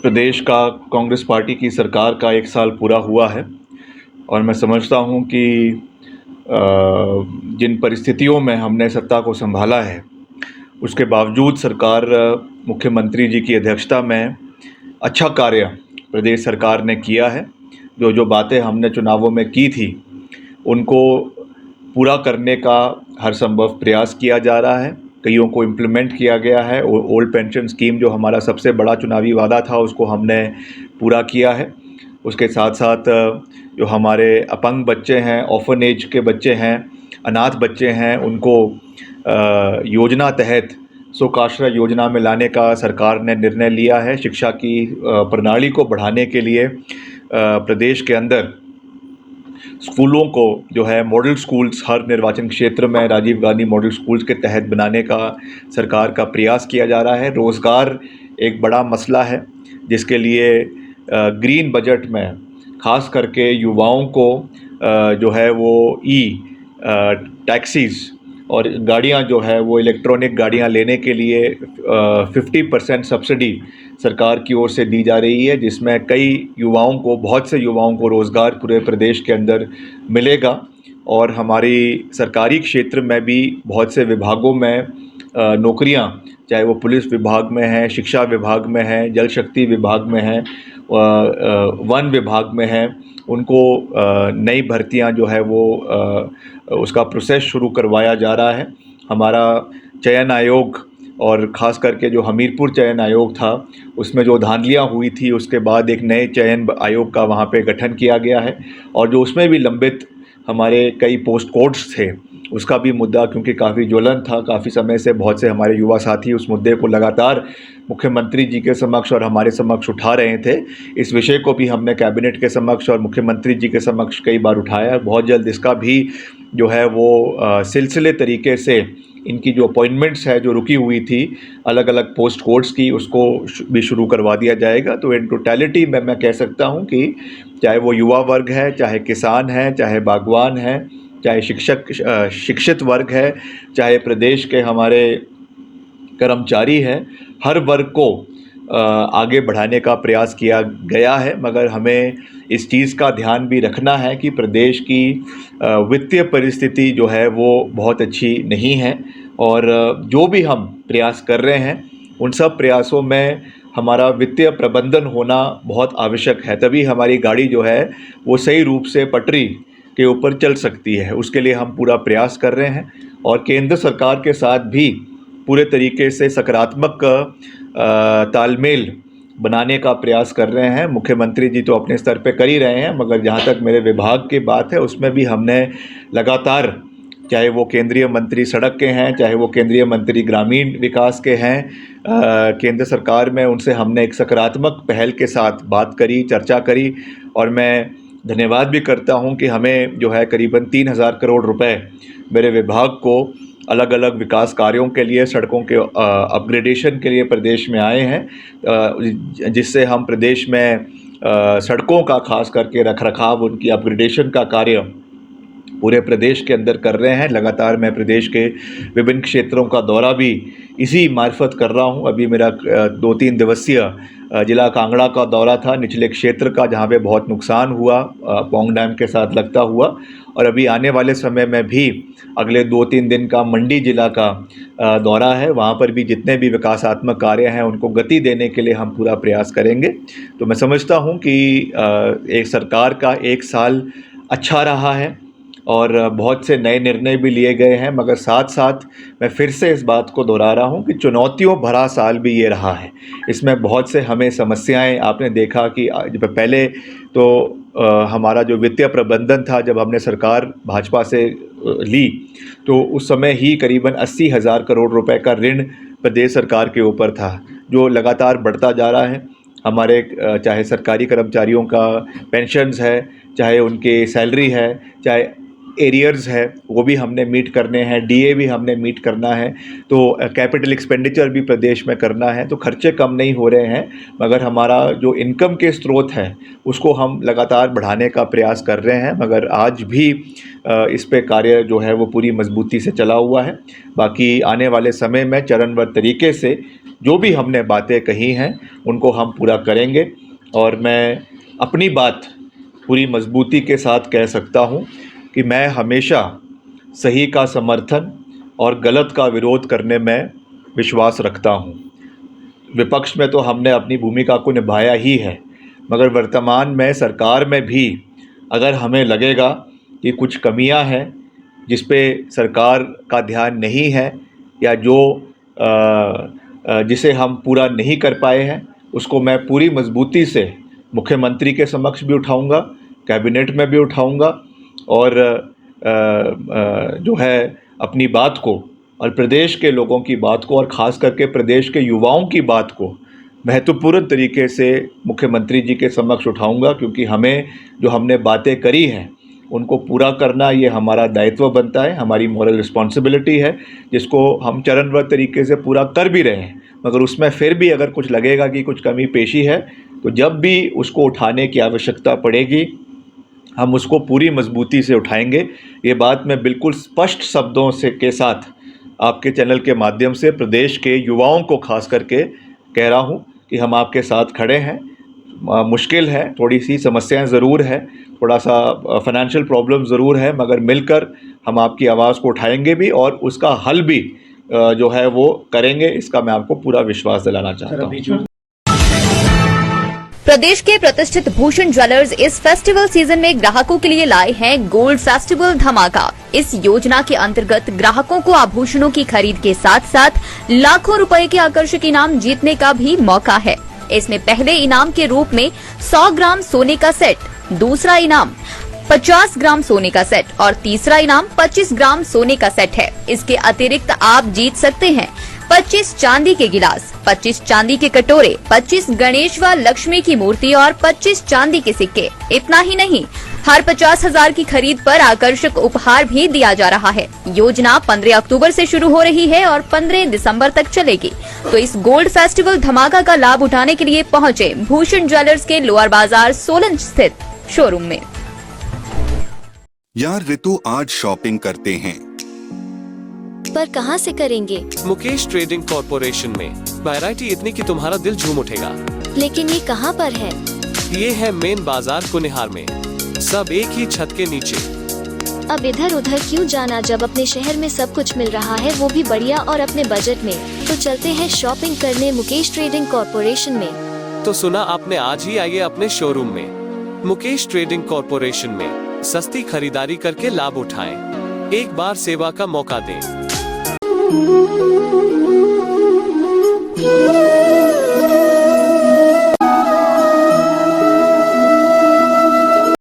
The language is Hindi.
प्रदेश का कांग्रेस पार्टी की सरकार का 1 साल पूरा हुआ है और मैं समझता हूँ कि जिन परिस्थितियों में हमने सत्ता को संभाला है, उसके बावजूद सरकार मुख्यमंत्री जी की अध्यक्षता में अच्छा कार्य प्रदेश सरकार ने किया है। जो बातें हमने चुनावों में की थी, उनको पूरा करने का हर संभव प्रयास किया जा रहा है। कईयों को इम्प्लीमेंट किया गया है। ओल्ड पेंशन स्कीम जो हमारा सबसे बड़ा चुनावी वादा था, उसको हमने पूरा किया है। उसके साथ साथ जो हमारे अपंग बच्चे हैं, ऑर्फनेज के बच्चे हैं, अनाथ बच्चे हैं, उनको योजना तहत स्वकाश्रय योजना में लाने का सरकार ने निर्णय लिया है। शिक्षा की प्रणाली को बढ़ाने के लिए प्रदेश के अंदर स्कूलों को जो है मॉडल स्कूल्स हर निर्वाचन क्षेत्र में राजीव गांधी मॉडल स्कूल्स के तहत बनाने का सरकार का प्रयास किया जा रहा है। रोज़गार एक बड़ा मसला है, जिसके लिए ग्रीन बजट में ख़ास करके युवाओं को जो है वो टैक्सीज़ और गाड़ियाँ जो है वो इलेक्ट्रॉनिक गाड़ियाँ लेने के लिए 50% सब्सिडी सरकार की ओर से दी जा रही है, जिसमें बहुत से युवाओं को रोज़गार पूरे प्रदेश के अंदर मिलेगा। और हमारी सरकारी क्षेत्र में भी बहुत से विभागों में नौकरियां, चाहे वो पुलिस विभाग में है, शिक्षा विभाग में है, जल शक्ति विभाग में है, वन विभाग में है, उनको नई भर्तियां जो है वो उसका प्रोसेस शुरू करवाया जा रहा है। हमारा चयन आयोग और ख़ास करके जो हमीरपुर चयन आयोग था, उसमें जो धांधलियाँ हुई थी, उसके बाद एक नए चयन आयोग का वहाँ पे गठन किया गया है। और जो उसमें भी लंबित हमारे कई पोस्ट कोड्स थे, उसका भी मुद्दा क्योंकि काफ़ी ज्वलन था, काफ़ी समय से बहुत से हमारे युवा साथी उस मुद्दे को लगातार मुख्यमंत्री जी के समक्ष और हमारे समक्ष उठा रहे थे। इस विषय को भी हमने कैबिनेट के समक्ष और मुख्यमंत्री जी के समक्ष कई बार उठाया। बहुत जल्द इसका भी जो है वो सिलसिले तरीके से इनकी जो अपॉइंटमेंट्स है जो रुकी हुई थी अलग अलग पोस्ट कोड्स की, उसको भी शुरू करवा दिया जाएगा। तो इन टोटलिटी में मैं कह सकता हूँ कि चाहे वो युवा वर्ग है, चाहे किसान है, चाहे बागवान है, चाहे शिक्षित वर्ग है, चाहे प्रदेश के हमारे कर्मचारी हैं, हर वर्ग को आगे बढ़ाने का प्रयास किया गया है। मगर हमें इस चीज़ का ध्यान भी रखना है कि प्रदेश की वित्तीय परिस्थिति जो है वो बहुत अच्छी नहीं है। और जो भी हम प्रयास कर रहे हैं, उन सब प्रयासों में हमारा वित्तीय प्रबंधन होना बहुत आवश्यक है। तभी हमारी गाड़ी जो है वो सही रूप से पटरी के ऊपर चल सकती है। उसके लिए हम पूरा प्रयास कर रहे हैं और केंद्र सरकार के साथ भी पूरे तरीके से सकारात्मक तालमेल बनाने का प्रयास कर रहे हैं। मुख्यमंत्री जी तो अपने स्तर पे कर ही रहे हैं, मगर जहाँ तक मेरे विभाग की बात है, उसमें भी हमने लगातार, चाहे वो केंद्रीय मंत्री सड़क के हैं, चाहे वो केंद्रीय मंत्री ग्रामीण विकास के हैं, केंद्र सरकार में उनसे हमने एक सकारात्मक पहल के साथ बात करी, चर्चा करी। और मैं धन्यवाद भी करता हूं कि हमें जो है करीबन 3,000 करोड़ रुपए मेरे विभाग को अलग अलग विकास कार्यों के लिए, सड़कों के अपग्रेडेशन के लिए प्रदेश में आए हैं, जिससे हम प्रदेश में सड़कों का खास करके रखरखाव, उनकी अपग्रेडेशन का कार्य पूरे प्रदेश के अंदर कर रहे हैं। लगातार मैं प्रदेश के विभिन्न क्षेत्रों का दौरा भी इसी मार्फत कर रहा हूं। अभी मेरा 2-3 दिवसीय जिला कांगड़ा का दौरा था, निचले क्षेत्र का, जहां पे बहुत नुकसान हुआ पौंग डैम के साथ लगता हुआ। और अभी आने वाले समय में भी अगले 2-3 दिन का मंडी जिला का दौरा है। वहाँ पर भी जितने भी विकासात्मक कार्य हैं उनको गति देने के लिए हम पूरा प्रयास करेंगे। तो मैं समझता हूँ कि एक सरकार का 1 साल अच्छा रहा है और बहुत से नए निर्णय भी लिए गए हैं। मगर साथ साथ मैं फिर से इस बात को दोहरा रहा हूँ कि चुनौतियों भरा साल भी ये रहा है। इसमें बहुत से हमें समस्याएं, आपने देखा कि पहले तो हमारा जो वित्तीय प्रबंधन था, जब हमने सरकार भाजपा से ली, तो उस समय ही करीबन 80,000 करोड़ रुपए का ऋण प्रदेश सरकार के ऊपर था, जो लगातार बढ़ता जा रहा है। हमारे चाहे सरकारी कर्मचारियों का पेंशन्स है, चाहे उनकी सैलरी है, चाहे एरियर्स है वो भी हमने मीट करने हैं, डीए भी हमने मीट करना है, तो कैपिटल एक्सपेंडिचर भी प्रदेश में करना है। तो खर्चे कम नहीं हो रहे हैं, मगर हमारा जो इनकम के स्रोत है उसको हम लगातार बढ़ाने का प्रयास कर रहे हैं, मगर आज भी इस पे कार्य जो है वो पूरी मजबूती से चला हुआ है। बाकी आने वाले समय में चरणबद्ध तरीके से जो भी हमने बातें कही हैं उनको हम पूरा करेंगे। और मैं अपनी बात पूरी मजबूती के साथ कह सकता हूँ कि मैं हमेशा सही का समर्थन और गलत का विरोध करने में विश्वास रखता हूँ। विपक्ष में तो हमने अपनी भूमिका को निभाया ही है, मगर वर्तमान में सरकार में भी अगर हमें लगेगा कि कुछ कमियां हैं जिस पे सरकार का ध्यान नहीं है या जो जिसे हम पूरा नहीं कर पाए हैं, उसको मैं पूरी मजबूती से मुख्यमंत्री के समक्ष भी उठाऊंगा, कैबिनेट में भी उठाऊंगा और जो है अपनी बात को और प्रदेश के लोगों की बात को और ख़ास करके प्रदेश के युवाओं की बात को महत्वपूर्ण तरीके से मुख्यमंत्री जी के समक्ष उठाऊंगा, क्योंकि हमें जो हमने बातें करी हैं उनको पूरा करना ये हमारा दायित्व बनता है, हमारी मॉरल रिस्पॉन्सिबिलिटी है, जिसको हम चरणबद्ध तरीके से पूरा कर भी रहे हैं। मगर उसमें फिर भी अगर कुछ लगेगा कि कुछ कमी पेशी है तो जब भी उसको उठाने की आवश्यकता पड़ेगी हम उसको पूरी मजबूती से उठाएंगे। ये बात मैं बिल्कुल स्पष्ट शब्दों से के साथ आपके चैनल के माध्यम से प्रदेश के युवाओं को खास करके कह रहा हूँ कि हम आपके साथ खड़े हैं। मुश्किल है, थोड़ी सी समस्याएं ज़रूर है, थोड़ा सा फाइनेंशियल प्रॉब्लम ज़रूर है, मगर मिलकर हम आपकी आवाज़ को उठाएंगे भी और उसका हल भी जो है वो करेंगे, इसका मैं आपको पूरा विश्वास दिलाना चाहता हूँ। प्रदेश के प्रतिष्ठित भूषण ज्वेलर्स इस फेस्टिवल सीजन में ग्राहकों के लिए लाए हैं गोल्ड फेस्टिवल धमाका। इस योजना के अंतर्गत ग्राहकों को आभूषणों की खरीद के साथ साथ लाखों रुपए के आकर्षक इनाम जीतने का भी मौका है। इसमें पहले इनाम के रूप में 100 ग्राम सोने का सेट, दूसरा इनाम 50 ग्राम सोने का सेट और तीसरा इनाम 25 ग्राम सोने का सेट है। इसके अतिरिक्त आप जीत सकते हैं 25 चांदी के गिलास, 25 चांदी के कटोरे, 25 गणेश व लक्ष्मी की मूर्ति और 25 चांदी के सिक्के। इतना ही नहीं, हर 50,000 की खरीद पर आकर्षक उपहार भी दिया जा रहा है। योजना 15 अक्टूबर से शुरू हो रही है और 15 दिसंबर तक चलेगी। तो इस गोल्ड फेस्टिवल धमाका का लाभ उठाने के लिए पहुंचे भूषण ज्वेलर्स के लोअर बाजार सोलन स्थित शोरूम में। यार ऋतु, आज शॉपिंग करते हैं, पर कहाँ से करेंगे? मुकेश ट्रेडिंग कॉर्पोरेशन में वैरायटी इतनी कि तुम्हारा दिल झूम उठेगा। लेकिन ये कहाँ पर है? ये है मेन बाजार कुनिहार में, सब एक ही छत के नीचे। अब इधर उधर क्यों जाना जब अपने शहर में सब कुछ मिल रहा है, वो भी बढ़िया और अपने बजट में। तो चलते हैं शॉपिंग करने मुकेश ट्रेडिंग कॉर्पोरेशन में। तो सुना आपने, आज ही आइए अपने शोरूम में। मुकेश ट्रेडिंग कॉर्पोरेशन में सस्ती खरीदारी करके लाभ उठाएं। एक बार सेवा का मौका दें।